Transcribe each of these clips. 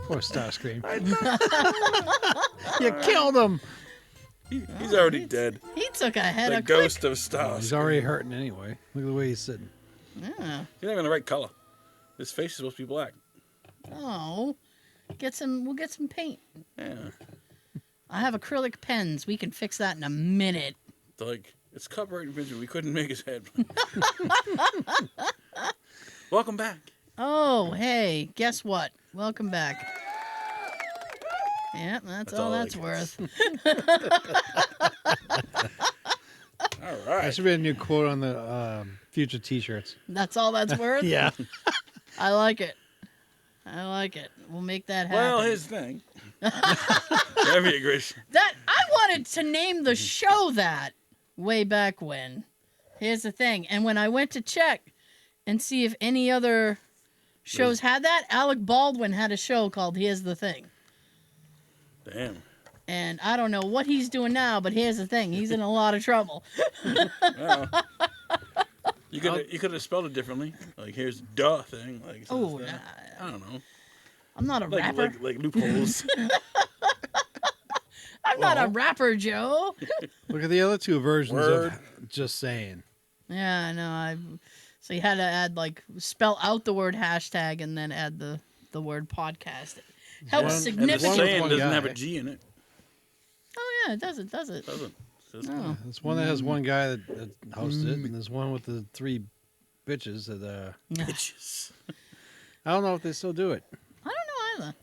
Poor Starscream. You killed him. He's already dead. He took a head The of ghost of Starscream. He's already hurting anyway. Look at the way he's sitting. Yeah. He's not even the right color. His face is supposed to be black. Oh, we'll get some paint. Yeah. I have acrylic pens. We can fix that in a minute. It's copyright infringement. We couldn't make his head. Welcome back. Oh, hey, guess what? Welcome back. Yeah, that's all that's worth. All right. That should be a new quote on the future T-shirts. That's all that's worth? Yeah. I like it. We'll make that happen. Well, here's the thing. That'd be a great. I wanted to name the show that way back when. Here's the thing. And when I went to check and see if any other shows had that, Alec Baldwin had a show called Here's the Thing. Damn. And I don't know what he's doing now, but here's the thing. He's in a lot of trouble. Well, you could have spelled it differently. Like, here's duh thing. Like, Oh, I don't know. I'm not a rapper. Like loopholes. I'm not a rapper, Joe. Look at the other two versions Word. of Just Saying. Yeah, I know. So you had to add, spell out the word hashtag and then add the word podcast. It helps And the significantly. saying one doesn't guy. have a G in it. Oh, yeah, it does it. Doesn't. Oh. There's one that has one guy that hosts it, and there's one with the three bitches that. Bitches. I don't know if they still do it. I don't know either.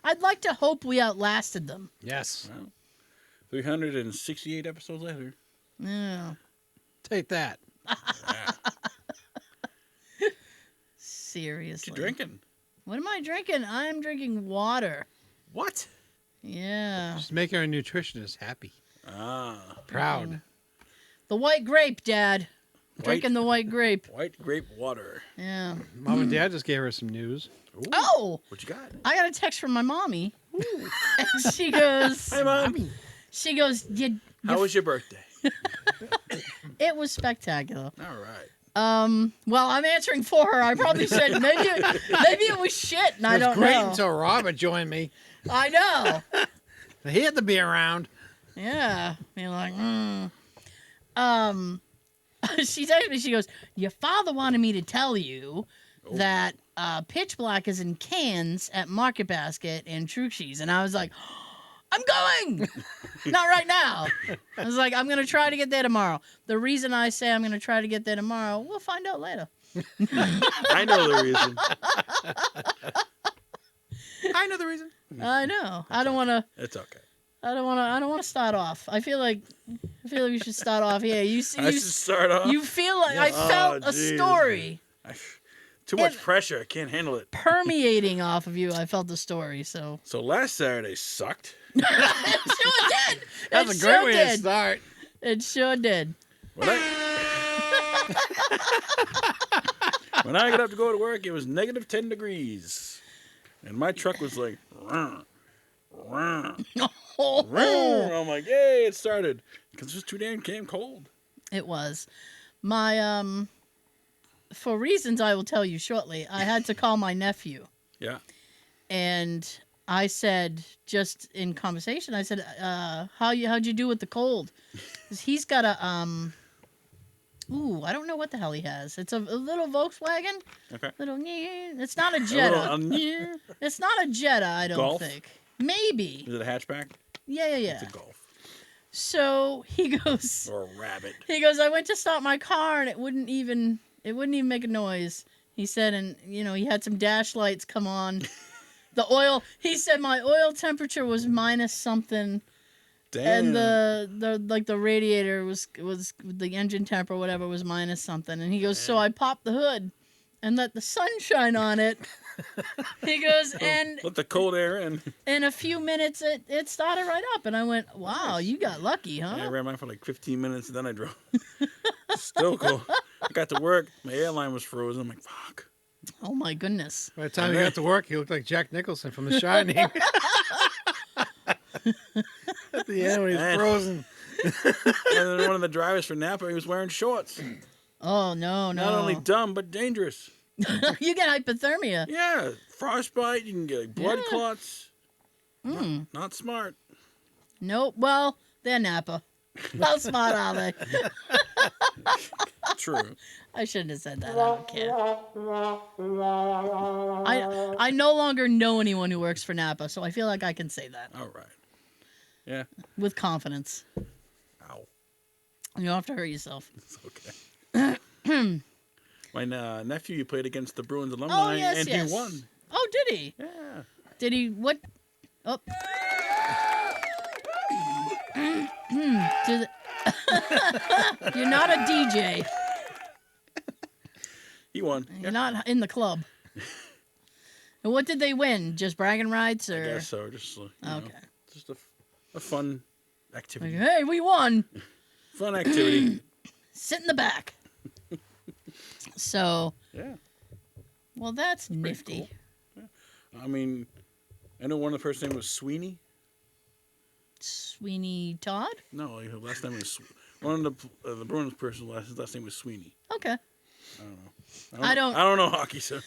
I'd like to hope we outlasted them. Yes. Well, 368 episodes later. Yeah. Take that. Yeah. Seriously. What you drinking? What am I drinking? I'm drinking water. What? Yeah. Just making our nutritionist happy. Ah. Proud. The white grape, Dad. Drinking the white grape. White grape water. Yeah. Mom and Dad just gave her some news. Ooh. Oh! What you got? I got a text from my mommy. And she goes... Hey, Mom. She goes, How was your birthday? It was spectacular. All right. Well, I'm answering for her. I probably said maybe it was shit, and I don't great know. until Robert joined me. I know. He had to be around. Yeah. You're like, She texted me, she goes, your father wanted me to tell you that Pitch Black is in cans at Market Basket and Trookshies. And I was like, I'm going! Not right now. I was like, I'm going to try to get there tomorrow. The reason I say I'm going to try to get there tomorrow, we'll find out later. I know the reason. I know the reason. I know. I don't want to. It's okay. I don't want to start off. I feel like we should start off here. I should start off. You feel like I felt a story. Too much pressure. I can't handle it. Permeating off of you. I felt the story. So last Saturday sucked. it sure did. That's a great way to start. It sure did. When I got up to go to work, it was negative 10 degrees. And my truck was like, rrr, rrr, rrr. I'm like, yay, it started. Because it was too damn cold. It was. My, for reasons I will tell you shortly, I had to call my nephew. Yeah. And I said, just in conversation, I said, how'd you do with the cold? 'Cause he's got a, I don't know what the hell he has. It's a little Volkswagen. Okay. It's not a Jetta. It's not a Jetta, I don't Golf? think. Maybe. Is it a hatchback? Yeah. It's a Golf. So he goes. Or a Rabbit. He goes, I went to start my car and it wouldn't even make a noise. He said, and he had some dash lights come on. The oil. He said my oil temperature was minus something. Damn. And the radiator was the engine temp or whatever was minus something. And he goes, so I popped the hood and let the sun shine on it. He goes, and let the cold air in. In a few minutes it started right up. And I went, wow, you got lucky, huh? Yeah, I ran mine for like 15 minutes and then I drove. Still cold. I got to work. My airline was frozen. I'm like, fuck. Oh my goodness. By the time he got to work, he looked like Jack Nicholson from The Shining. At the end when he's frozen. And then one of the drivers for Napa, he was wearing shorts. Oh, no. Not only dumb, but dangerous. You get hypothermia. Yeah, frostbite. You can get like, blood Yeah. clots. Mm. Not smart. Nope. Well, they're Napa. How smart are they? True. I shouldn't have said that. I don't care. I no longer know anyone who works for Napa, so I feel like I can say that All right. Yeah. with confidence. Ow. You don't have to hurt yourself. It's okay. My nephew played against the Bruins alumni, yes, and yes. he won. Oh, did he? Yeah. Did he? What? Oh. You're not a DJ. He won. You're not in the club. And what did they win? Just bragging rights, I or? guess so. Just you know, Okay. just a fun Like, activity. hey, we won. Fun activity. Sit in the back. So, Yeah. well, that's Pretty nifty. cool. I mean, I know one of the first name was Sweeney. Sweeney Todd. No, his last name was one of the Bruins person. His last name was Sweeney. Okay. I don't know. I don't- I don't know hockey, so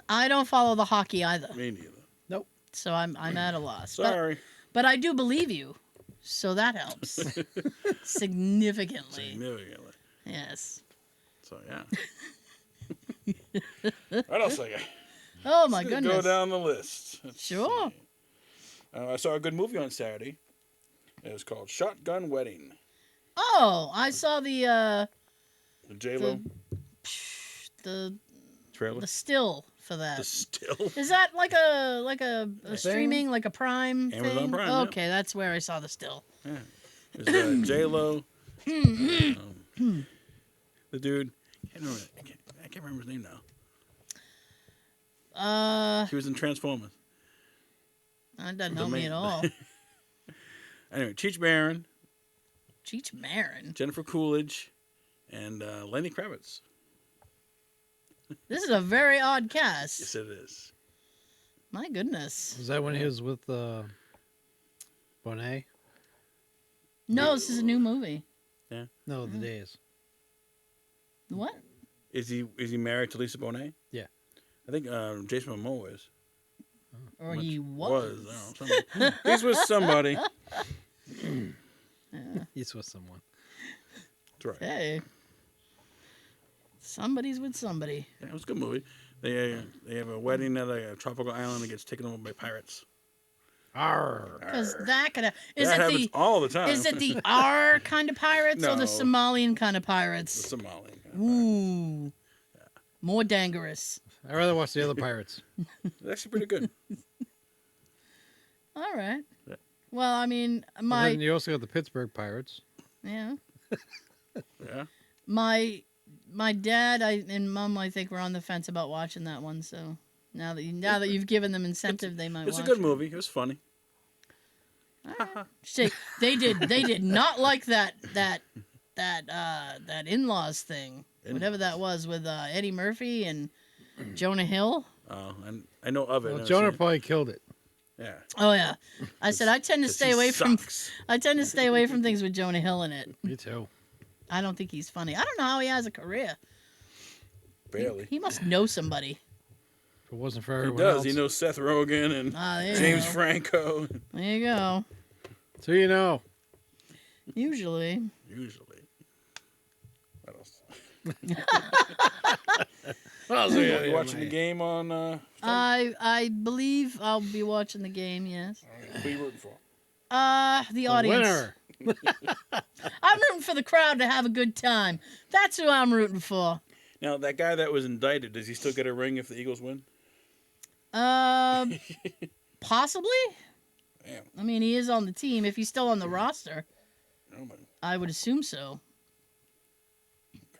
I don't follow the hockey either, me neither. Nope. so I'm at a loss. Sorry. But I do believe you, so that helps significantly. Significantly. Yes. So yeah. What else I got? Oh my Let's goodness. Go down the list. Let's Sure. see. I saw a good movie on Saturday. It was called Shotgun Wedding. Oh, I saw the The J-Lo the trailer. the still for that. The still. Is that like a streaming, like a Prime Amazon thing? Prime, yeah. Okay, that's where I saw the still. Yeah. There's J-Lo. The dude. I can't remember his name now. He was in Transformers. That doesn't The help me main- at all. Anyway, Cheech Marin, Cheech Marin. Jennifer Coolidge, and Lenny Kravitz. This is a very odd cast. Yes, it is. My goodness. Was that when he was with Bonet? No, this is a new movie. No, the days. What? Is he married to Lisa Bonet? Yeah. I think Jason Momoa is. Or he was. I don't know, somebody. He's with somebody. He's with someone. That's right. Hey. Somebody's with somebody. Yeah, it was a good movie. They have a wedding at a tropical island that gets taken over by pirates. Arr. Because that could have. Is that it happens the all the time. is it the R kind of pirates or the No. Somalian kind of The pirates? Somali? Ooh. More dangerous. I'd rather watch the other pirates. It's actually pretty good. All right. Yeah. Well, I mean, Well, then you also got the Pittsburgh Pirates. yeah. Yeah. My dad and mom, I think, were on the fence about watching that one. So now that you've given them incentive, they might. It's a watch good it. movie. It was funny. See, they did not like that in-laws thing, whatever that was with Eddie Murphy and Jonah Hill. Oh, and I know of it. Well, I've Jonah seen it. probably killed it. Yeah. Oh yeah, I said I tend to 'Cause stay he away from sucks. things with Jonah Hill in it. Me too. I don't think he's funny. I don't know how he has a career. Barely. He must know somebody. If it wasn't for He everyone does. else. He knows Seth Rogen and There you James go. Franco. There you go. So you know. Usually. Usually. What else? What else You watching the game on? I believe I'll be watching the game. Yes. Who are you rooting for? The The audience. winner. I'm rooting for the crowd to have a good time. That's who I'm rooting for. Now that guy that was indicted, does he still get a ring if the Eagles win? Possibly. Damn. I mean, he is on the team. If he's still on the roster, Oh my. I would assume so.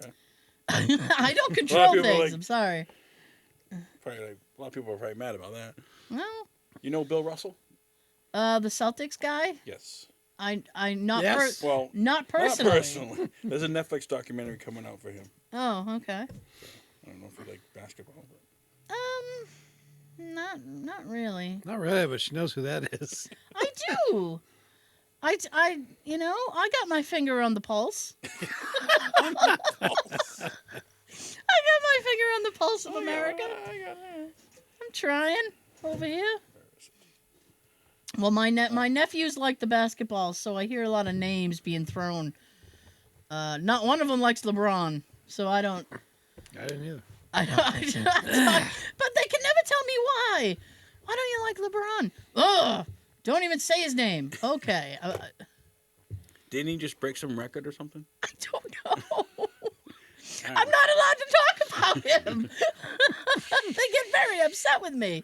Okay. I don't A lot control of people things. like- I'm sorry. Probably a lot of people are probably mad about that. Well, You know Bill Russell? the Celtics guy. Yes. I not Yes. Well, not personally. not personally. There's a Netflix documentary coming out for him. Oh, okay. I don't know if you like basketball, but Not really. Not really, but she knows who that is. I do. I got my finger on the pulse. got my finger on the pulse of America. I got it. I'm trying over here. Well, my nephews like the basketball, so I hear a lot of names being thrown. Not one of them likes LeBron, so I don't. I didn't either. But they can never tell me why. Why don't you like LeBron? Ugh! Don't even say his name. Okay. Didn't he just break some record or something? I don't know. I'm not allowed to talk about him. They get very upset with me.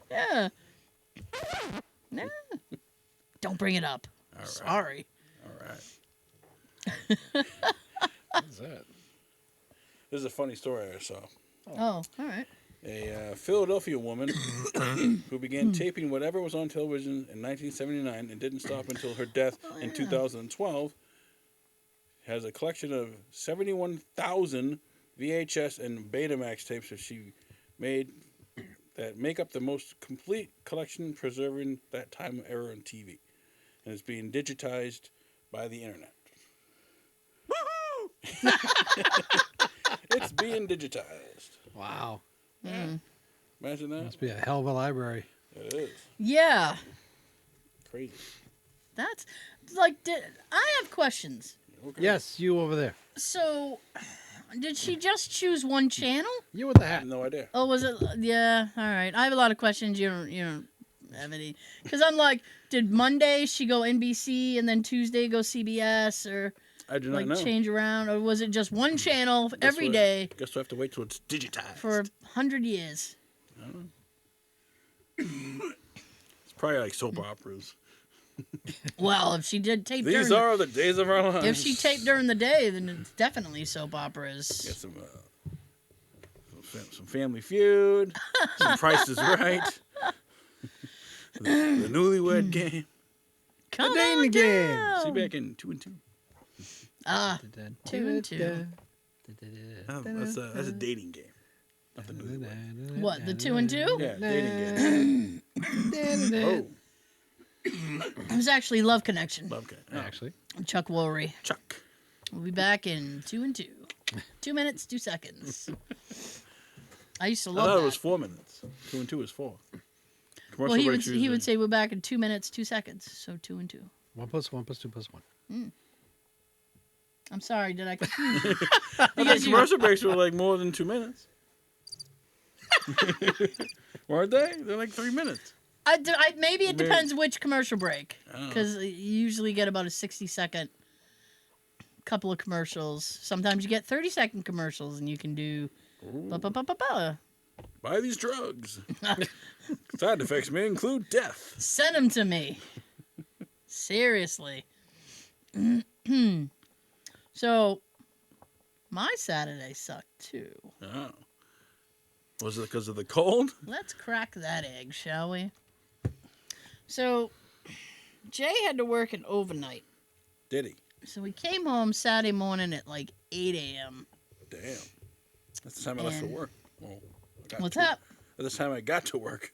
Yeah. Nah. Don't bring it up. All right. Sorry. All right. What's that? This is a funny story I saw. Oh, all right. A Philadelphia woman who began taping whatever was on television in 1979 and didn't stop until her death in 2012 has a collection of 71,000 VHS and Betamax tapes that she made that make up the most complete collection preserving that time era on TV. And it's being digitized by the internet. It's being digitized. Wow. Imagine that. Must be a hell of a library. It is. Yeah. Crazy. That's like, I have questions. Okay. Yes, you over there. So, did she just choose one channel? You with the I hat. have no idea. Oh, was it? Yeah. All right. I have a lot of questions. You don't have any. Because I'm like, did Monday she go NBC and then Tuesday go CBS, or I do not like know. change around, or was it just one channel every we'll- day Guess we'll have to wait till it's digitized. for 100 years? It's probably like soap operas. Well, if she did tape These during, are the days of our lives. if she taped during the day, then it's definitely soap operas. Get some Family Feud, some Price is Right, the Newlywed Game. Come dating on game. down. See back in 2 and 2. Ah, 2 and 2. Oh, that's a dating game. Not the Newlywed. What, the 2 and 2? Yeah, dating game. Oh, It was actually Love Connection. love game. Oh, Actually, Chuck Woolery. Chuck. We'll be back in 2 and 2. 2 minutes, 2 seconds. I used to I love thought that. it was 4 minutes. 2 and 2 is 4. Well, he would say we're back in 2 minutes, 2 seconds. So 2 and 2. 1 plus 1 plus 2 plus 1. I'm sorry, did I confuse you? I think Because you- commercial breaks were like more than 2 minutes. Weren't they? They're like 3 minutes. Maybe it depends which commercial break. I don't know. Because you usually get about a 60-second couple of commercials. Sometimes you get 30-second commercials, and you can do... ba-ba-ba-ba-ba. Buy these drugs. Side effects may include death. Send them to me. Seriously. So, my Saturday sucked too. Oh. Was it because of the cold? Let's crack that egg, shall we? So, Jay had to work an overnight. Did he? So we came home Saturday morning at like 8 a.m. Damn. That's the time I left for And- work. Well, What's that? That's the time I got to work.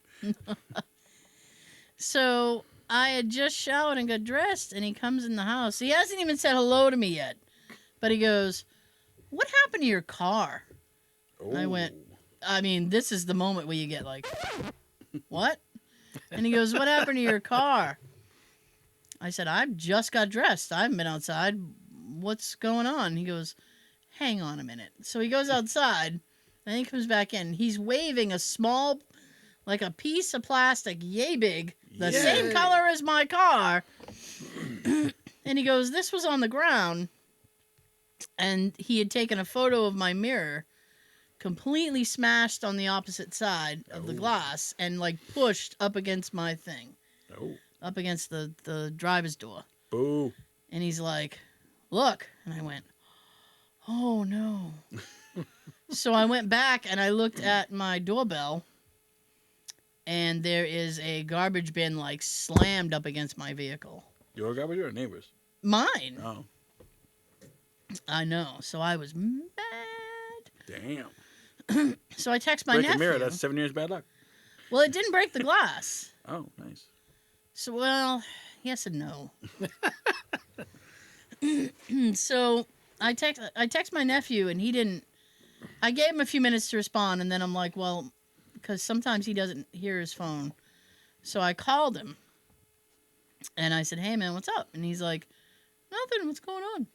So I had just showered and got dressed, and he comes in the house. He hasn't even said hello to me yet. But he goes, "What happened to your car?" I went, I mean, this is the moment where you get like, "What?" And he goes, "What happened to your car?" I said, "I just got dressed. I haven't been outside. What's going on?" He goes, "Hang on a minute." So he goes outside, and he comes back in. He's waving a small, like a piece of plastic, yay big, the same Yay. color as my car. And he goes, "This was on the ground." And he had taken a photo of my mirror, completely smashed on the opposite side of the glass, and like pushed up against my thing, Oh. up against the driver's door. Boo. And he's like, "Look." And I went, "Oh no." So I went back and I looked at my doorbell, and there is a garbage bin like slammed up against my vehicle. Your garbage or neighbors? Mine. Oh. I know. So I was mad. Damn. So I text my Break a nephew. mirror. That's 7 years bad luck. Well, it didn't break the glass. Oh, nice. So, well, yes and no. So I text my nephew, and he didn't I gave him a few minutes to respond, and then I'm like, well, because sometimes he doesn't hear his phone. So I called him, and I said, hey, man, what's up? And he's like, nothing, what's going on?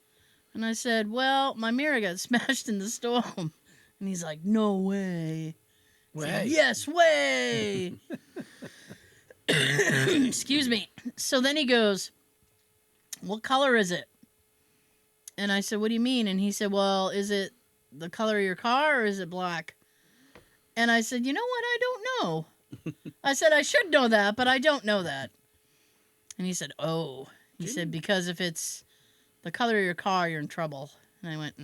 And I said, well, my mirror got smashed in the storm. And he's like, no way. I said, yes, way. Excuse me. So then he goes, what color is it? And I said, what do you mean? And he said, well, is it the color of your car or is it black? And I said, you know what? I don't know. I said, I should know that, but I don't know that. And he said, oh. He said, because if it's the color of your car, you're in trouble. And I went,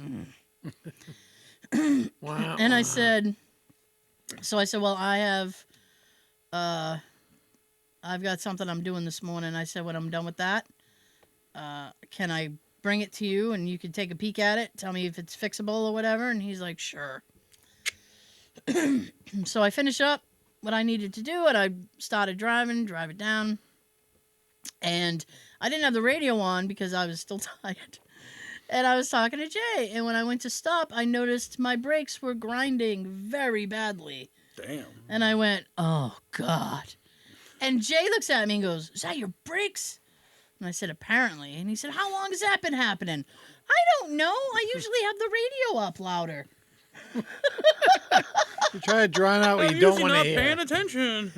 Wow. And I said, well, I've got something I'm doing this morning. I said, when I'm done with that, can I bring it to you and you can take a peek at it, tell me if it's fixable or whatever? And he's like, sure. So I finished up what I needed to do, and I started drive it down. And I didn't have the radio on because I was still tired. And I was talking to Jay, and when I went to stop, I noticed my brakes were grinding very badly. Damn. And I went, oh, God. And Jay looks at me and goes, is that your brakes? And I said, apparently. And he said, how long has that been happening? I don't know. I usually have the radio up louder. You try to drown out what I'm you don't usually want to not hear. paying attention.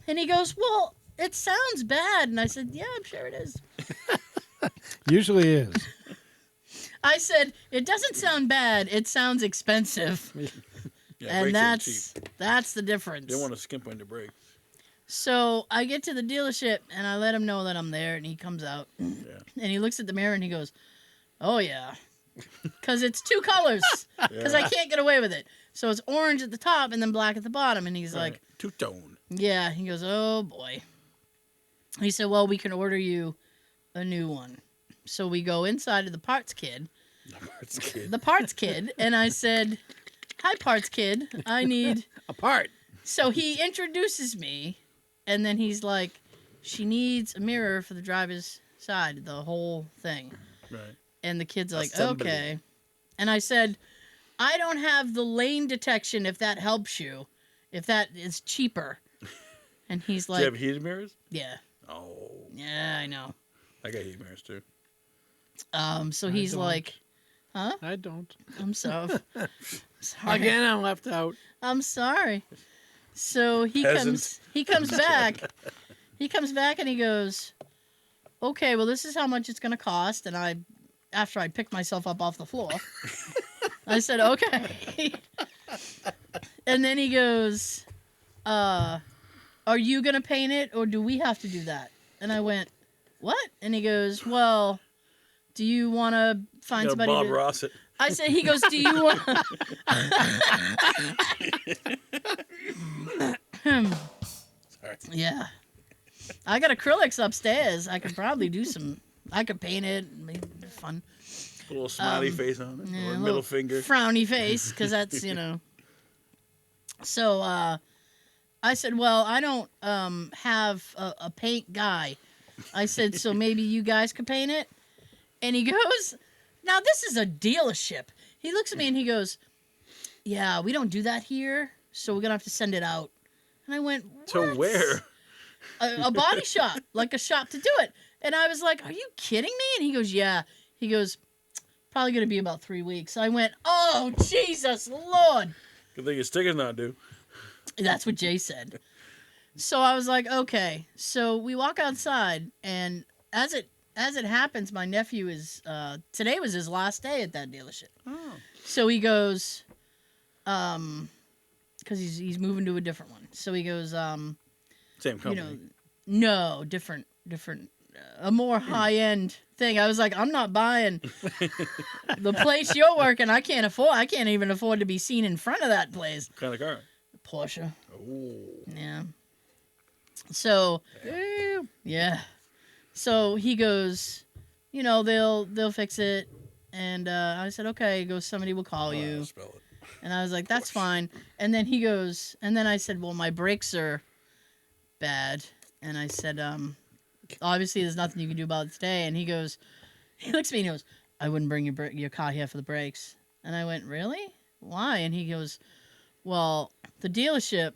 And he goes, well, it sounds bad. And I said, yeah, I'm sure it is. Usually is. I said, it doesn't sound bad. It sounds expensive. Yeah, And brakes ain't cheap. that's the difference. You don't want to skimp on your brakes. So I get to the dealership, and I let him know that I'm there, and he comes out. Yeah. And he looks at the mirror, and he goes, oh, yeah. Because it's two colors. Because I can't get away with it. So it's orange at the top and then black at the bottom. And he's like, two-tone. yeah. He goes, oh, boy. He said, well, we can order you a new one. So we go inside of the parts kid. The parts kid. And I said, hi, parts kid. I need A part. So he introduces me, and then he's like, she needs a mirror for the driver's side, the whole thing. Right. And the kid's like, Assembly. okay. And I said, I don't have the lane detection if that helps you, if that is cheaper. And he's Do like, you have heated mirrors? yeah. Oh. Yeah, I know. I got heated mirrors, too. So I he's don't. like, huh? I don't. I'm sorry. Sorry. Again, I'm left out. I'm sorry. So he Peasant. comes back. He comes back and he goes, okay, well, this is how much it's going to cost. And after I picked myself up off the floor, I said, okay. And then he goes, are you going to paint it or do we have to do that? And I went, what? And he goes, well, do you want to find somebody Bob to... Ross it. I said, he goes, do you want... Sorry. Yeah. I got acrylics upstairs. I could probably do some... I could paint it. Make it fun. A little smiley face on it. Yeah, or a a little middle finger. Frowny face, because that's, So, I said, well, I don't have a paint guy. I said, so maybe you guys could paint it? And he goes, now this is a dealership. He looks at me and he goes, yeah, we don't do that here, so we're going to have to send it out. And I went, what? To where? A body shop, like a shop to do it. And I was like, are you kidding me? And he goes, yeah. He goes, probably going to be about 3 weeks. I went, oh, Jesus, Lord. Good thing your sticker's not due. That's what Jay said. So I was like, okay. So we walk outside, and as it happens, my nephew is today was his last day at that dealership. Oh. So he goes, because he's moving to a different one. So he goes, Same company. no, different, a more high end thing. I was like, I'm not buying the place you're working. I can't even afford to be seen in front of that place. What kind of car? Porsche. Oh. Yeah. So, yeah. So he goes, they'll fix it. And I said, okay. He goes, somebody will call you. Spell it. And I was like, that's fine. And then he goes, and then I said, well, my brakes are bad. And I said, obviously there's nothing you can do about it today. And he looks at me and he goes, I wouldn't bring your car here for the brakes. And I went, really? Why? And he goes, well, the dealership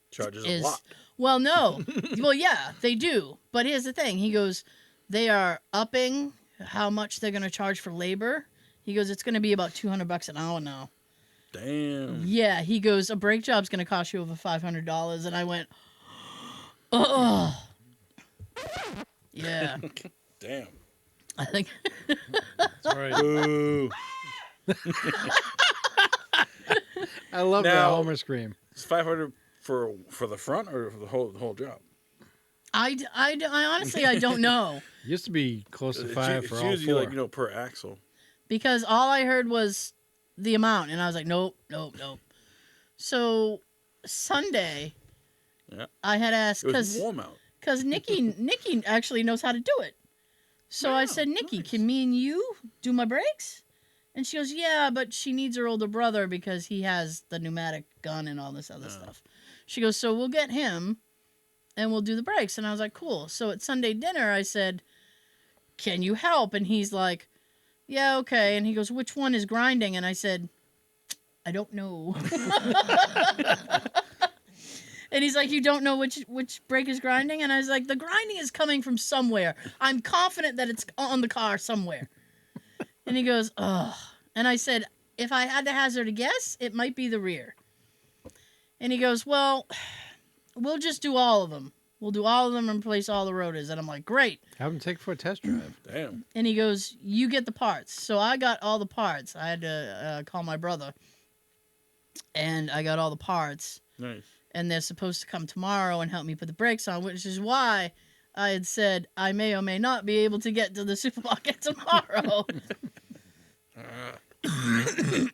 Charges is... a lot. Well, no. Well, yeah, they do. But here's the thing. He goes, they are upping how much they're going to charge for labor. He goes, it's going to be about $200 an hour now. Damn. Yeah, he goes, a brake job's going to cost you over $500. And I went, oh. Yeah. Damn. I think... That's right. Boo. I love that Now- Homer scream. It's 500 for the front or for the whole job? I honestly, I don't know. Used to be close to It's, 5 it's for all usually 4. like per axle. Because all I heard was the amount. And I was like, nope. So Sunday, Yeah. I had asked... It was warm out. Because Nikki actually knows how to do it. So I said, Nikki, nice. can me and you do my brakes? And she goes, yeah, but she needs her older brother because he has the pneumatic gun and all this other stuff. She goes, so we'll get him and we'll do the brakes. And I was like, cool. So at Sunday dinner, I said, can you help? And he's like, yeah, okay. And he goes, which one is grinding? And I said, I don't know. And he's like, you don't know which brake is grinding? And I was like, the grinding is coming from somewhere. I'm confident that it's on the car somewhere. And he goes, ugh. And I said, if I had to hazard a guess, it might be the rear. And he goes, well, we'll just do all of them. We'll do all of them and replace all the rotors. And I'm like, great. Have him take for a test drive. Damn. And he goes, you get the parts. So I got all the parts. I had to call my brother. And I got all the parts. Nice. And they're supposed to come tomorrow and help me put the brakes on, which is why I had said I may or may not be able to get to the supermarket tomorrow.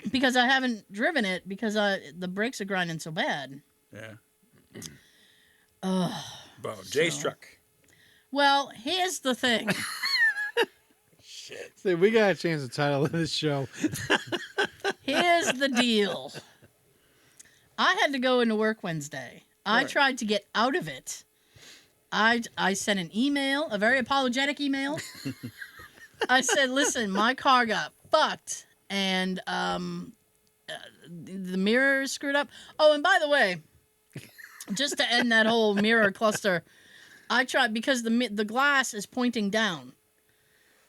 Because I haven't driven it because the brakes are grinding so bad. Yeah. Ugh. About Jay's truck. Well, here's the thing. Shit. See, we got to change the title of this show. Here's the deal. I had to go into work Wednesday. I Right. tried to get out of it. I sent an email, a very apologetic email. I said, listen, my car got fucked and the mirror is screwed up. Oh, and by the way, just to end that whole mirror cluster, I tried because the glass is pointing down.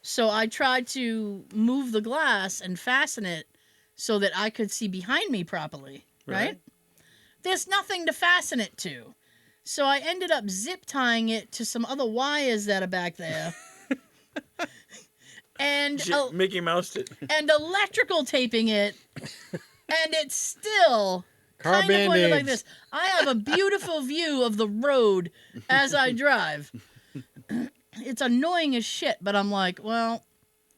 So I tried to move the glass and fasten it so that I could see behind me properly, right? There's nothing to fasten it to. So I ended up zip tying it to some other wires that are back there. And Shit, Mickey Moused it. and electrical taping it. And it's still Car kind of pointed like Band-Aids. this. I have a beautiful view of the road as I drive. It's annoying as shit, but I'm like, well,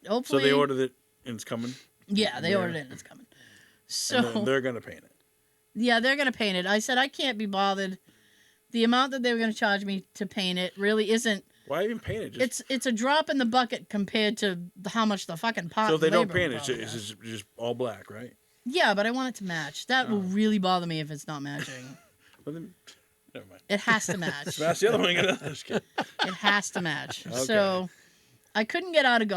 So hopefully... they ordered it and it's coming. Yeah, they Yeah. ordered it and it's coming. And then So, they're going to paint it. yeah, they're going to paint it. I said, I can't be bothered. The amount that they were going to charge me to paint it really isn't... Why even paint it? Just, It's a drop in the bucket compared to how much the fucking pot so if they don't labor paint would it, probably it's cost. just all black, right? Yeah, but I want it to match. That will Oh. really bother me if it's not matching. Well, then, never mind. It has to match. Smash the other one. Just kidding. It has to match. Okay. So I couldn't get out of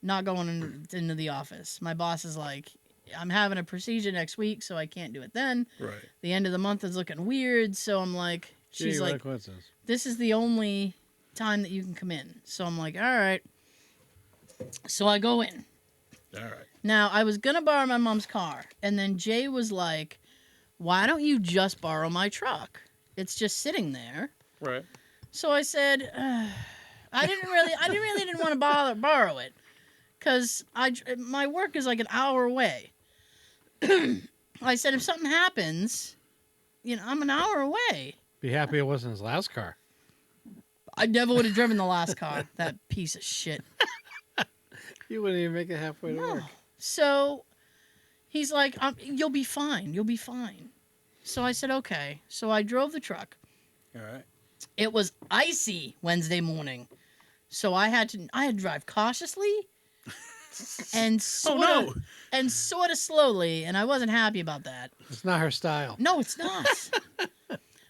not going into the office. My boss is like, I'm having a procedure next week, so I can't do it then. Right. The end of the month is looking weird, so I'm like, she's Gee, what a like, coincidence. this is the only time that you can come in. So I'm like, all right. So I go in. All right. Now, I was going to borrow my mom's car, and then Jay was like, why don't you just borrow my truck? It's just sitting there. Right. So I said, I didn't want to borrow it because my work is like an hour away. I said, if something happens, I'm an hour away. Be happy it wasn't his last car. I never would have driven the last car. That piece of shit. You wouldn't even make it halfway to work. So he's like, you'll be fine. You'll be fine. So I said, okay. So I drove the truck. All right. It was icy Wednesday morning. So I had to drive cautiously and sort of slowly, and I wasn't happy about that. It's not her style. No, it's not.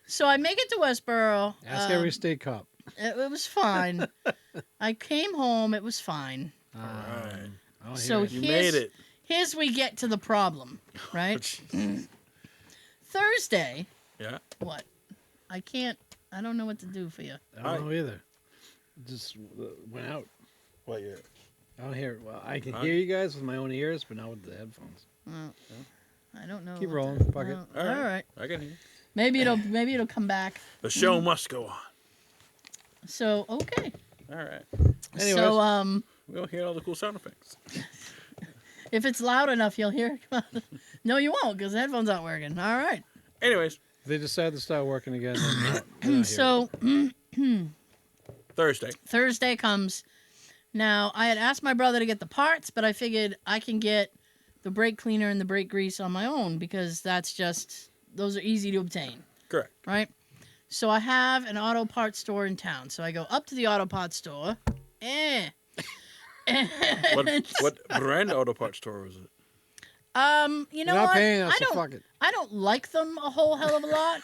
So I make it to Westboro. Ask every state cop. It was fine. I came home. It was fine. All right. I'll So hear it. You made it. here's we get to the problem, right? Thursday. Yeah. What? I don't know what to do for you. I don't know either. Just went out. What year? I don't hear. Well, I can hear you guys with my own ears, but not with the headphones. I don't know. Keep rolling. Fuck it. All right. I can hear. Maybe it'll come back. The show must go on. So okay. All right. Anyways. So We'll hear all the cool sound effects. if it's loud enough, you'll hear it. No, you won't, because the headphones aren't working. All right. Anyways, If they decide to start working again, then not So Thursday comes. Now, I had asked my brother to get the parts, but I figured I can get the brake cleaner and the brake grease on my own because those are easy to obtain, Correct. right? So I have an auto parts store in town. So I go up to the auto parts store. What brand auto parts store was it? You know You're not what? paying us, so fuck it. I don't like them a whole hell of a lot,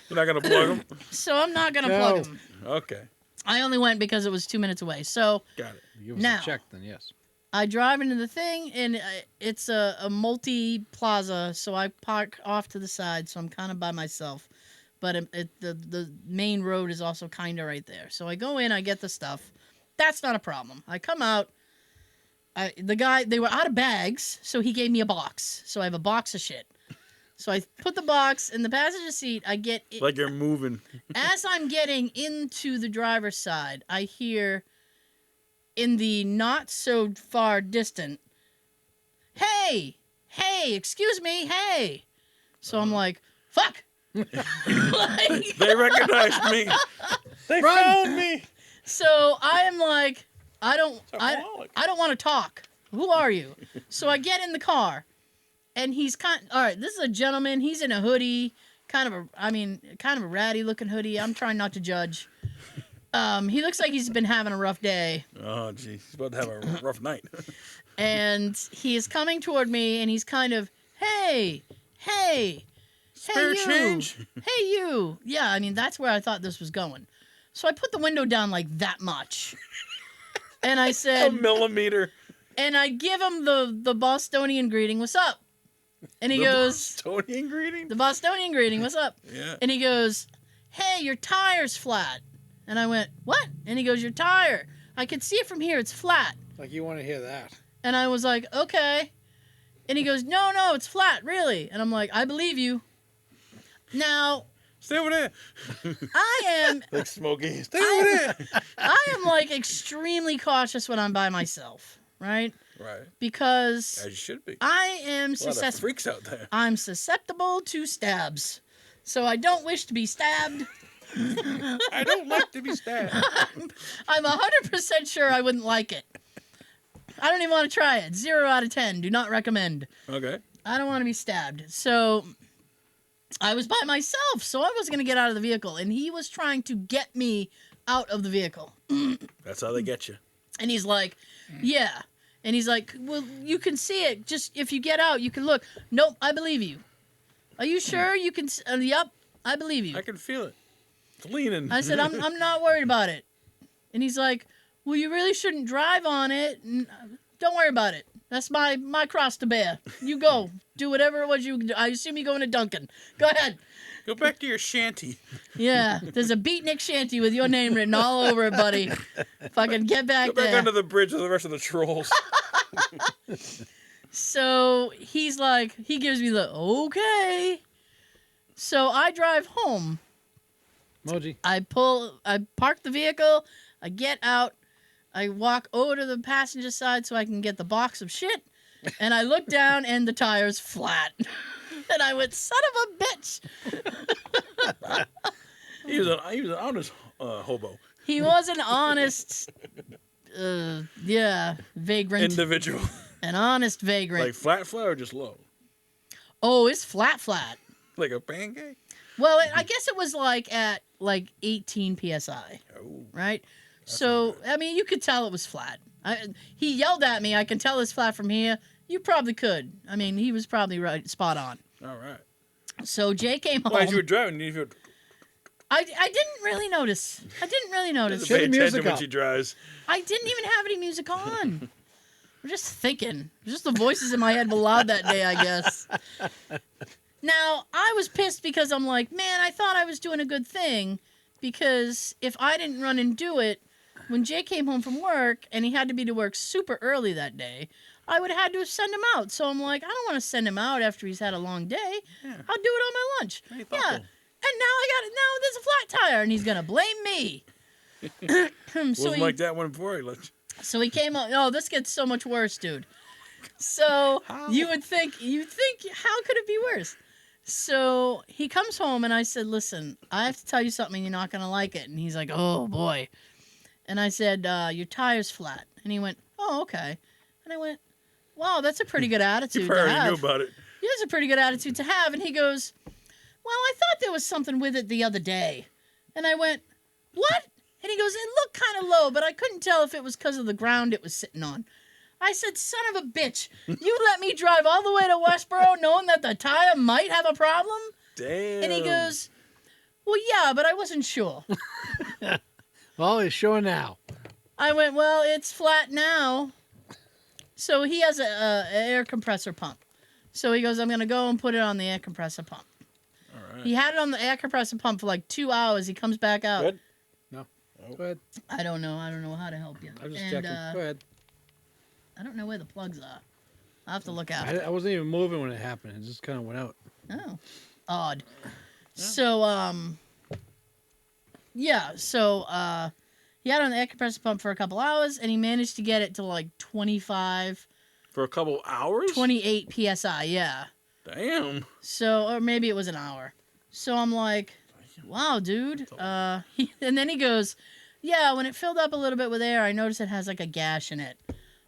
You're not gonna plug them? so I'm not gonna No. plug them. Okay. I only went because it was 2 minutes away. So Got it. You give us Now. a check, then yes. I drive into the thing, and it's a multi-plaza, so I park off to the side, so I'm kind of by myself. But the main road is also kind of right there. So I go in, I get the stuff. That's not a problem. I come out. They were out of bags, so he gave me a box. So I have a box of shit. So I put the box in the passenger seat. I get it. Like you're moving. As I'm getting into the driver's side, I hear in the not so far distant, hey, excuse me, hey. So I'm like, fuck. Like, They recognized me. They found me. so I am like, I don't alcoholic. want to talk. Who are you? So I get in the car, and he's all right, this is a gentleman. He's in a hoodie, kind of a ratty looking hoodie. I'm trying not to judge. He looks like he's been having a rough day. Oh, geez. He's about to have a rough night. And he is coming toward me, and he's kind of, hey, Spare you. change. Hey, you. Yeah, I mean, that's where I thought this was going. So I put the window down like that much. And I A said, millimeter. and I give him the Bostonian greeting, what's up? And he goes, Bostonian greeting? the Bostonian greeting, what's up? Yeah. And he goes, hey, your tire's flat. And I went, what? And he goes, your tire. I can see it from here. It's flat. Like you want to hear that. And I was like, okay. And he goes, no, it's flat, really. And I'm like, I believe you. Now, Stay over there. I am Like Smokey. Stay over there. I am like extremely cautious when I'm by myself, right? Right. Because As you should be. I am A lot of susceptible. freaks out there. I'm susceptible to stabs. So I don't wish to be stabbed. I don't like to be stabbed. I'm 100% sure I wouldn't like it. I don't even want to try it. 0 out of 10. Do not recommend. Okay. I don't want to be stabbed. So I was by myself, so I wasn't going to get out of the vehicle. And he was trying to get me out of the vehicle. That's how they get you. And he's like, yeah. And he's like, well, you can see it. Just if you get out, you can look. Nope, I believe you. Are you sure you can? Yep, I believe you. I can feel it. It's leaning. I said, I'm not worried about it. And he's like, well, you really shouldn't drive on it. And don't worry about it. That's my cross to bear. You go. Do whatever it was you do. I assume you're going to Duncan. Go ahead. Go back to your shanty. Yeah, there's a beatnik shanty with your name written all over it, buddy. Fucking get back Go back there. under the bridge with the rest of the trolls. So he's like, he gives me the okay. So I drive home. Moji. I park the vehicle. I get out. I walk over to the passenger side so I can get the box of shit. And I look down and the tire's flat. And I went, son of a bitch. He was an honest hobo. He was an honest, vagrant. Individual. An honest vagrant. Like flat or just low? Oh, it's flat. Like a pancake? Well, I guess it was like at 18 psi, Oh. right? So, I mean, you could tell it was flat. He yelled at me, I can tell it's flat from here. You probably could. I mean, he was probably right, spot on. All right. So Jay came home. Well, as you were driving, you were I didn't really notice. pay Shut the music attention when up. she drives. I didn't even have any music on. I'm just thinking. Just the voices in my head were loud that day, I guess. Now, I was pissed because I'm like, man, I thought I was doing a good thing. Because if I didn't run and do it, when Jay came home from work and he had to be to work super early that day, I would have had to send him out. So I'm like, I don't want to send him out after he's had a long day. Yeah. I'll do it on my lunch. Very Yeah. thoughtful. And now there's a flat tire and he's going to blame me. Wasn't like that one before. So he came up. Oh, this gets so much worse, dude. So How? you think, how could it be worse? So he comes home and I said, listen, I have to tell you something. You're not going to like it. And he's like, oh, boy. And I said, your tire's flat. And he went, oh, okay. And I went, wow, that's a pretty good attitude You to already have. knew about it. Yeah, it's a pretty good attitude to have. And he goes, well, I thought there was something with it the other day. And I went, what? And he goes, it looked kind of low, but I couldn't tell if it was because of the ground it was sitting on. I said, son of a bitch, you let me drive all the way to Westboro knowing that the tire might have a problem? Damn. And he goes, well, yeah, but I wasn't sure. Well, it's showing now. I went, well, it's flat now. So he has a air compressor pump. So he goes, I'm going to go and put it on the air compressor pump. All right. He had it on the air compressor pump for like 2 hours. He comes back out. Good? No. Oh. Go ahead. I don't know how to help you. I'm just And, checking. Go ahead. I don't know where the plugs are. I'll have to look out. I wasn't even moving when it happened. It just kind of went out. Oh, odd. So, yeah. So, he had it on the air compressor pump for a couple hours, and he managed to get it to like 25, For a couple hours? 28 psi. Yeah. Damn. So, or maybe it was an hour. So I'm like, wow, dude. And then he goes, yeah, when it filled up a little bit with air, I noticed it has like a gash in it.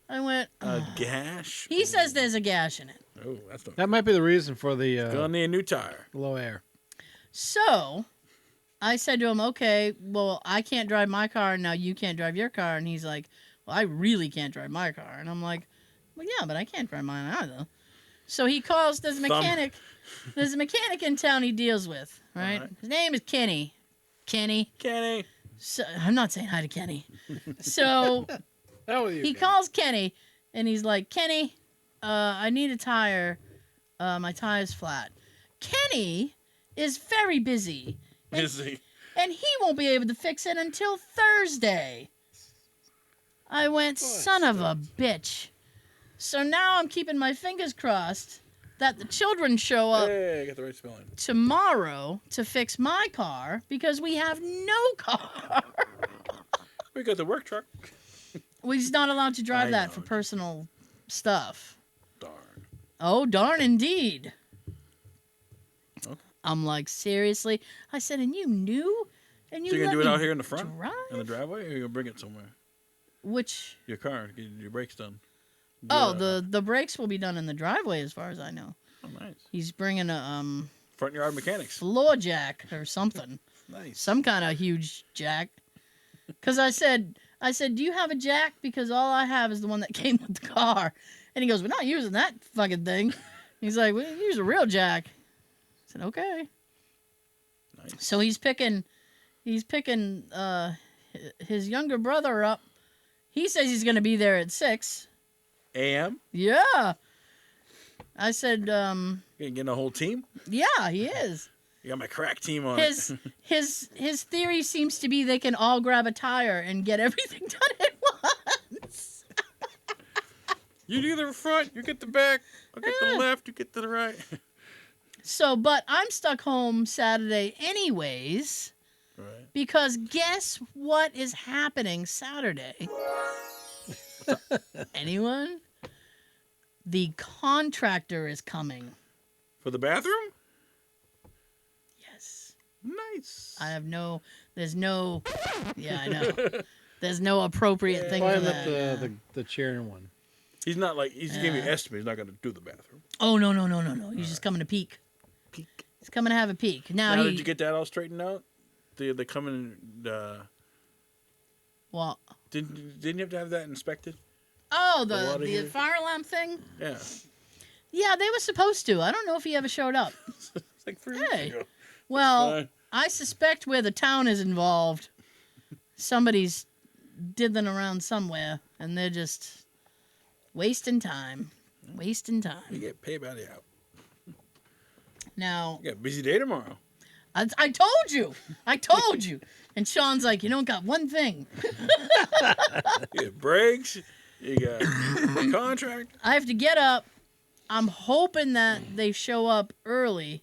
I went, A gash? he says there's a gash in it. Oh, that's not That might be the reason for the Gonna need a new tire. low air. So I said to him, okay, well, I can't drive my car, and now you can't drive your car. And he's like, well, I really can't drive my car. And I'm like, well, yeah, but I can't drive mine either. So he calls, there's a mechanic. There's a mechanic in town he deals with, right? Alright. His name is Kenny. Kenny. So, I'm not saying hi to Kenny. So Hell with you, he man. calls Kenny, and he's like, Kenny, I need a tire. My tire's flat. Kenny is very busy, Is he? and he won't be able to fix it until Thursday. I went, son of a bitch. So now I'm keeping my fingers crossed that the children show up Hey, I got the right spelling. tomorrow to fix my car because we have no car. We got the work truck. We're not allowed to drive I that know. for personal stuff. Darn. Oh, darn indeed. Okay. I'm like, seriously? I said, and you knew? And you So you let gonna do it me out here in the front? drive? In the driveway? Or you gonna bring it somewhere? Which? Your car, to get your brakes done. Oh, Yeah. the brakes will be done in the driveway as far as I know. Oh, nice. He's bringing a Front yard mechanics. floor jack or something. Nice. Some kind of huge jack. Because I said, do you have a jack? Because all I have is the one that came with the car. And he goes, we're not using that fucking thing. He's like, we use a real jack. I said, okay. Nice. So he's picking his younger brother up. He says he's going to be there at 6. AM? Yeah. I said, You ain't getting a whole team? yeah, he is. You got my crack team on His it. his theory seems to be they can all grab a tire and get everything done at once. You do the front, you get the back. I'll get the left, you get to the right. So, but I'm stuck home Saturday anyways, Right. because guess what is happening Saturday? Anyone? The contractor is coming. For the bathroom? Yes. Nice. I have no. There's no. Yeah, I know. There's no appropriate thing for Find that. up the chair one. He's not like, he's giving me an estimate. He's not going to do the bathroom. Oh no. He's just coming to peek. Peek. He's coming to have a peek. Now Now, he. did you get that all straightened out? They come in, Well. didn't you have to have that inspected? Oh, The water the heater? fire alarm thing. Yeah. Yeah, they were supposed to. I don't know if he ever showed up. It's like 3 Hey. weeks ago. Well, Fine. I suspect where the town is involved, somebody's diddling around somewhere, and they're just Wasting time. Wasting You time. get paid by the hour. Now, You got a busy day tomorrow. I told you. I told you. And Sean's like, you don't got one thing. You got breaks. You got a contract. I have to get up. I'm hoping that they show up early.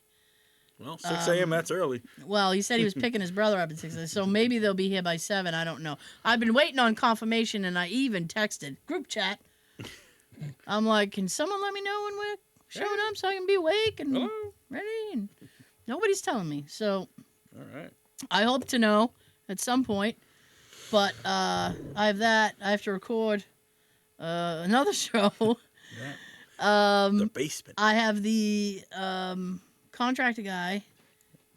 Well, 6 a.m. That's early. Well, he said he was picking his brother up at 6, so maybe they'll be here by 7. I don't know. I've been waiting on confirmation, and I even texted group chat. I'm like, can someone let me know when we're showing up so I can be awake and Hello. ready? And nobody's telling me, so All right. I hope to know at some point. But I have that. I have to record another show. The basement. I have the contractor guy,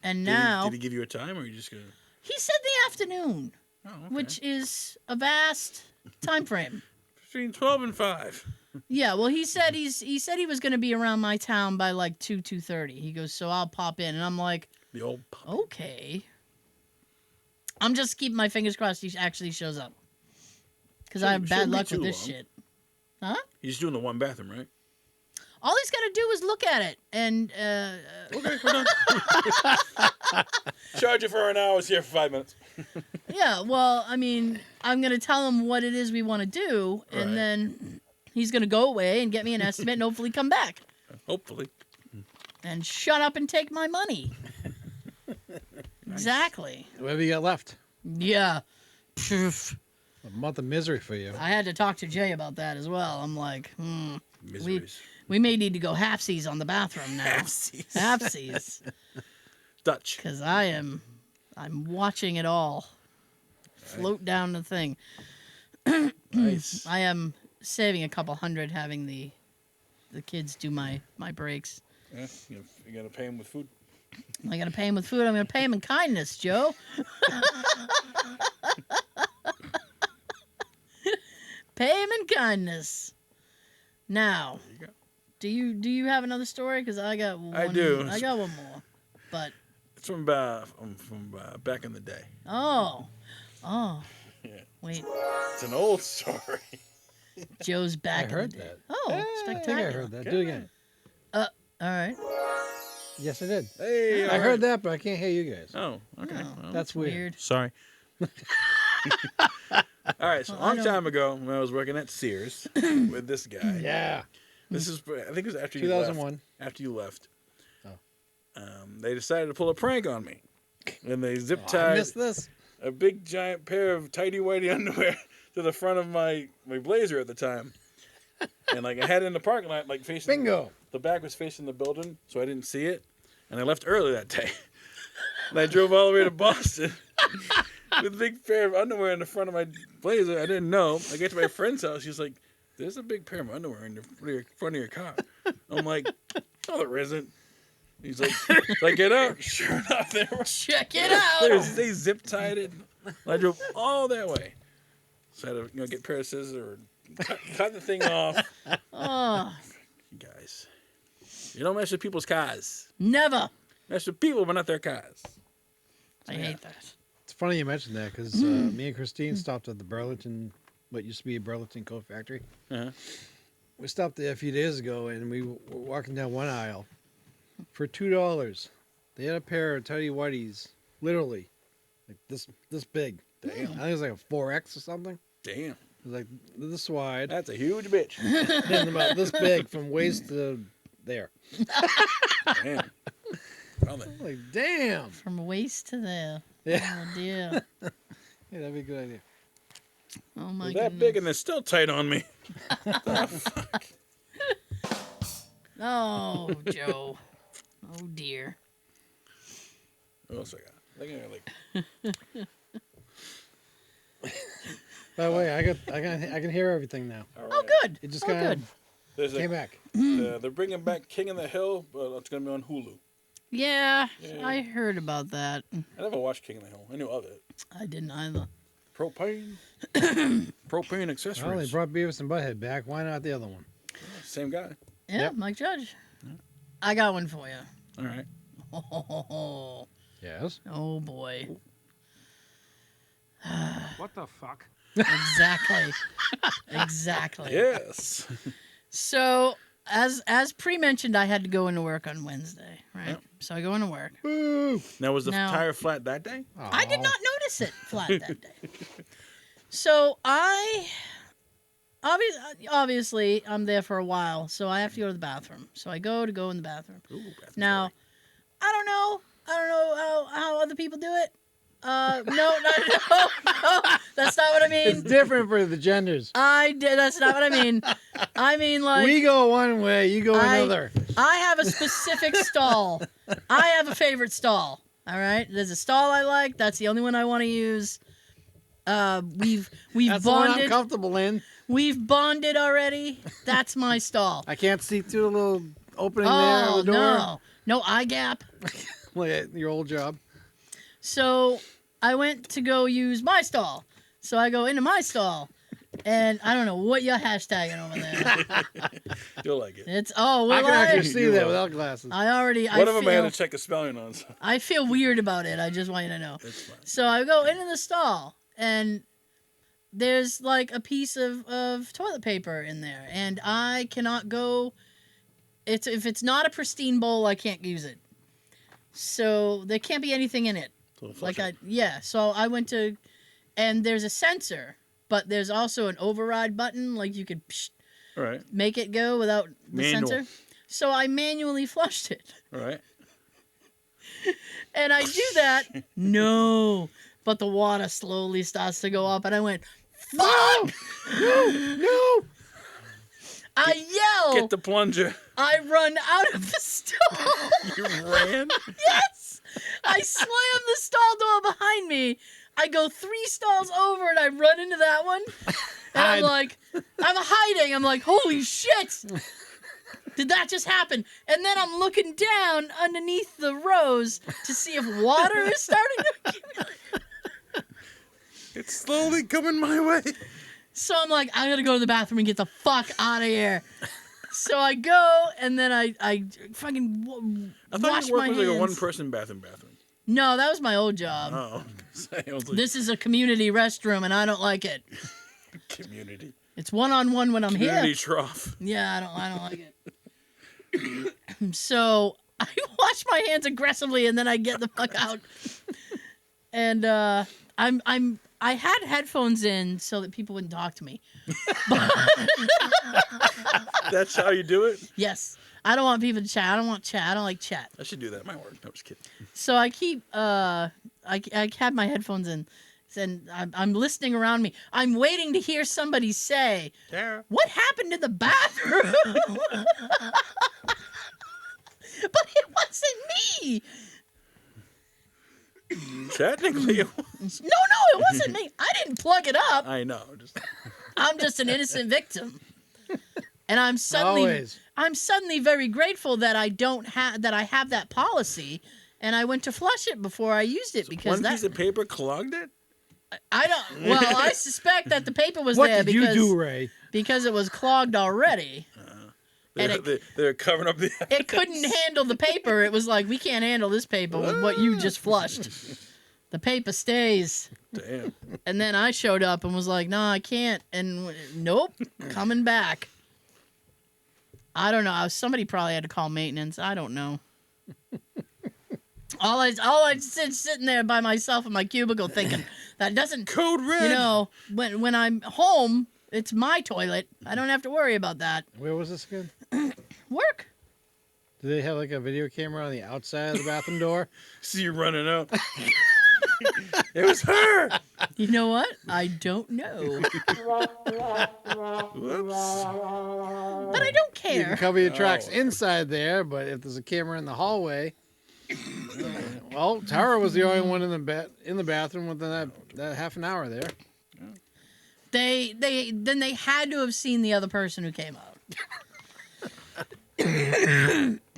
and now Did he give you a time, or are you just gonna? he said the afternoon, Oh, okay. which is a vast time frame. Between 12 and 5. Yeah, well, he said he was going to be around my town by like 2:30. He goes, so I'll pop in, and I'm like, The old pup. okay. I'm just keeping my fingers crossed he actually shows up, because I have bad Shouldn't be luck with too this long. shit. Huh? He's doing the one bathroom, right? All he's got to do is look at it, and Okay, we're done. Charge you for an hour. Is here for 5 minutes. yeah. Well, I mean, I'm going to tell him what it is we want to do, Right. and then he's going to go away and get me an estimate, and hopefully come back. Hopefully. And shut up and take my money. Exactly. What have you got left? Yeah. Pff. A month of misery for you. I had to talk to Jay about that as well. I'm like, Miseries. we may need to go halfsies on the bathroom now. Halfsies. Halfsies. Dutch. Because I'm watching it all float down the thing. Nice. I am saving a couple hundred having the kids do my breaks. Yeah, you gotta pay him with food. I gotta pay him with food. I'm gonna pay him in kindness, Joe. Pay him in kindness. Now, There you go. do you have another story? Because I got one. I do. I got one more. But It's from back in the day. oh, Yeah. wait, It's an old story. Joe's I back. heard in the day. that. Oh, I think I spectacular. heard that. Do it again. All right. Yes, I did. Hey, I all heard right. that, but I can't hear you guys. Oh, okay. Oh, Well, That's weird. sorry. All right, so a Well, I long know- time ago when I was working at Sears with this guy. Yeah. This is, I think it was after you left. 2001. After you left. Oh. They decided to pull a prank on me. And they zip Oh, I tied missed this. a big giant pair of tighty-whitey underwear to the front of my blazer at the time. And like I had it in the parking lot, like facing Bingo. the back was facing the building, so I didn't see it. And I left early that day. And I drove all the way to Boston with a big pair of underwear in the front of my blazer. I didn't know. I get to my friend's house. She's like, there's a big pair of underwear in the front of your car. I'm like, no, there isn't. He's like, so I get out. Sure enough, Check it out. they zip tied it. I drove all that way. So I had to get a pair of scissors or cut the thing off. Oh, You guys, you don't mess with people's cars. never. Mess with people, but not their cars. I hate that. It's funny you mentioned that because me and Christine stopped at the Burlington, what used to be a Burlington Coat Factory. Uh-huh. We stopped there a few days ago, and we were walking down one aisle. For $2, they had a pair of tidy whities, literally, like this big. Damn. I think it was like a 4X or something. Damn. It was like this wide, That's a huge bitch. and about this big from waist to there. Damn. Well, then. Like, damn. From waist to there. Yeah. Oh dear. Yeah, that'd be a good idea. Oh my They're that goodness. big and they're still tight on me. Oh, Joe. Oh dear. What else I got? I think I got By the way, I can hear everything now. all right. Oh good. It just Oh kind good. of There's came back. they're bringing back King of the Hill, but it's going to be on Hulu. Yeah, Yeah. I heard about that. I never watched King of the Hill. I knew of it. I didn't either. Propane. Propane accessories. Well, they brought Beavis and Butthead back. Why not the other one? Same guy. Yeah, Yep. Mike Judge. I got one for you. All right. Oh, Yes. oh boy. What the fuck? Exactly. Exactly. Yes. So as pre-mentioned, I had to go into work on Wednesday, right? Yep. So I go into work. Woo! Now, was the Now- tire flat that day? I did Aw. not notice it flat that day. So obviously I'm there for a while, so I have to go to the bathroom. So I go in the bathroom. Ooh, bathroom Now, story. I don't know how other people do it. No, that's not what I It's mean. different for the genders. That's not what I mean. I mean, like, We go one way, you go another. I have a specific stall. I have a favorite stall. All right, there's a stall I like. That's the only one I want to use. We've That's the one I'm bonded. comfortable in. We've bonded already. That's my stall. I can't see through the little opening there Oh of the door. no eye gap. Like at your old job. So I went to go use my stall. So I go into my stall, and I don't know what you're hashtagging over there. You'll like it. It's I can actually see You that will. without glasses. I already. One of them I had feel, to check the spelling on. So I feel weird about it. I just want you to know. it's fine. So I go into the stall, and there's like a piece of toilet paper in there, and I cannot go. If it's not a pristine bowl, I can't use it. So there can't be anything in it. So flush it. So I went to, and there's a sensor, but there's also an override button, like you could All right. make it go without the Manual. sensor. So I manually flushed it, All right. and I do that. No, but the water slowly starts to go up, and I went, "Fuck!" No! I yell. Get the plunger. I run out of the stall. You ran? Yes. I slam the stall door behind me. I go 3 stalls over and I run into that one. And I'm Hide. like, I'm hiding. I'm like, holy shit. Did that just happen? And then I'm looking down underneath the rows to see if water is starting to accumulate. It's slowly coming my way. So I'm like, I gotta go to the bathroom and get the fuck out of here. So I go and then I fucking I thought wash you my worked with like a hands. one-person bathroom. No, that was my old job. Oh. I was like, This is a community restroom, and I don't like it. community. It's one-on-one when I'm Community here. trough. Yeah, I don't like it. So I wash my hands aggressively, and then I get the fuck out. And I had headphones in so that people wouldn't talk to me. That's how you do it? Yes, I don't want people to chat. I don't want chat. I don't like chat. I should do that. Might work. No, just kidding. So I keep I had my headphones in, and I'm listening around me. I'm waiting to hear somebody say, Tara. "What happened in the bathroom?" But it wasn't me. Technically, it No, it wasn't me. I didn't plug it up. I know. Just I'm just an innocent victim. And I'm Always. suddenly very grateful that I have that policy, and I went to flush it before I used it because one piece of paper clogged it? I don't. Well, I suspect that the paper was What there did because you do, Ray? because it was clogged already. And They're covering up the It couldn't handle the paper. It was like, we can't handle this paper with what you just flushed. The paper stays. Damn. And then I showed up and was like, no, I can't. And nope, coming back. I don't know. Somebody probably had to call maintenance. I don't know. all I sitting there by myself in my cubicle thinking that doesn't, Code red. you know, when I'm home, it's my toilet. I don't have to worry about that. Where was this again? Work. Do they have like a video camera on the outside of the bathroom door? See you running out. It was her. You know what? I don't know. Whoops. But I don't You can care. cover your tracks Oh. inside there, but if there's a camera in the hallway, well, Tara was the only one in the bathroom within that half an hour there. They had to have seen the other person who came out.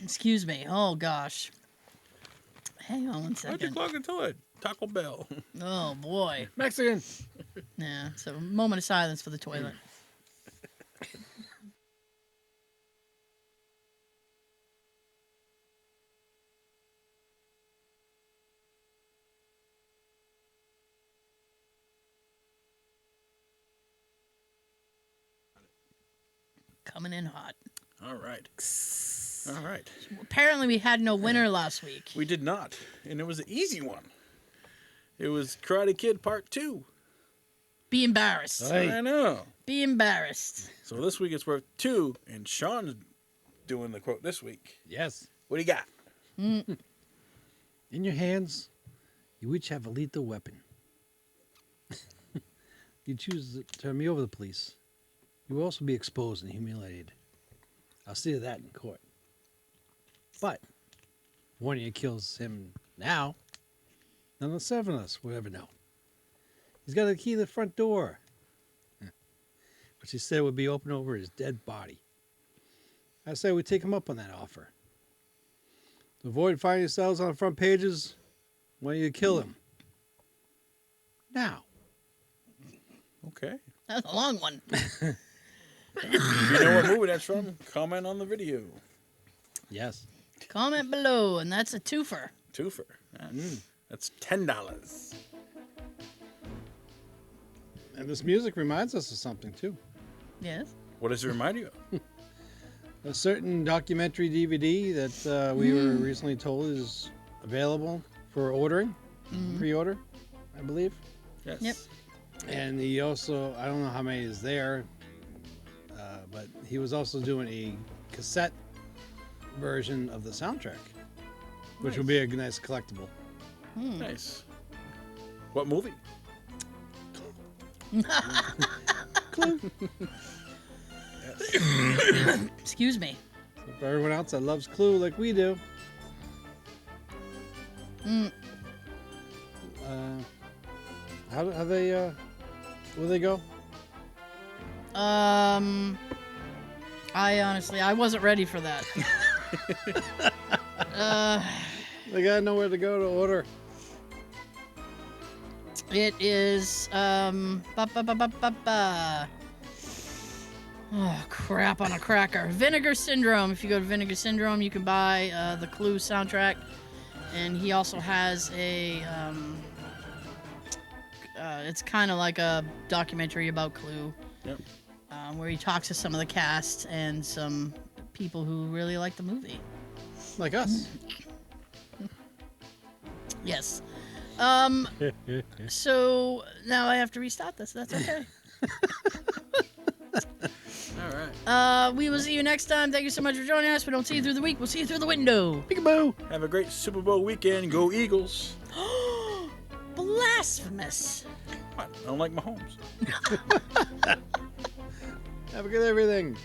Excuse me. Oh gosh. Hang on one Why'd you second. clog the toilet? Taco Bell. Oh boy. Mexican. Yeah. So a moment of silence for the toilet. coming in hot. All right. All right. Apparently, we had no winner last week. We did not, and it was an easy one. It was Karate Kid Part 2. Be embarrassed. Hey. I know. Be embarrassed. So this week it's worth 2, and Sean's doing the quote this week. Yes. What do you got? In your hands, you each have a lethal weapon. You choose to turn me over to the police. You will also be exposed and humiliated. I'll see to that in court. But one of you kills him now, none of the 7 of us will ever know. He's got the key to the front door, which he said would be open over his dead body. I say we take him up on that offer. To avoid finding yourselves on the front pages, why don't you kill him? Now. Okay. That's a long one. If you know what movie that's from, comment on the video. Yes. Comment below, and that's a twofer. Twofer. That's $10. And this music reminds us of something, too. Yes. What does it remind you of? A certain documentary DVD that we were recently told is available for ordering, pre-order, I believe. Yes. Yep. And he also, I don't know how many is there, but he was also doing a cassette version of the soundtrack, which would be a nice collectible. Nice. What movie? Clue. Excuse me. So for everyone else that loves Clue like we do. How they, where they go? I wasn't ready for that. They gotta know where to go to order. It is Oh crap on a cracker. Vinegar Syndrome. If you go to Vinegar Syndrome, you can buy the Clue soundtrack, and he also has a it's kind of like a documentary about Clue. Yep. Where he talks to some of the cast and some people who really like the movie. Like us. Yes. So now I have to restart this. That's okay. All right. We will see you next time. Thank you so much for joining us. We don't see you through the week. We'll see you through the window. Peekaboo. Have a great Super Bowl weekend. Go Eagles. Blasphemous. What? I don't like Mahomes. Have a good everything.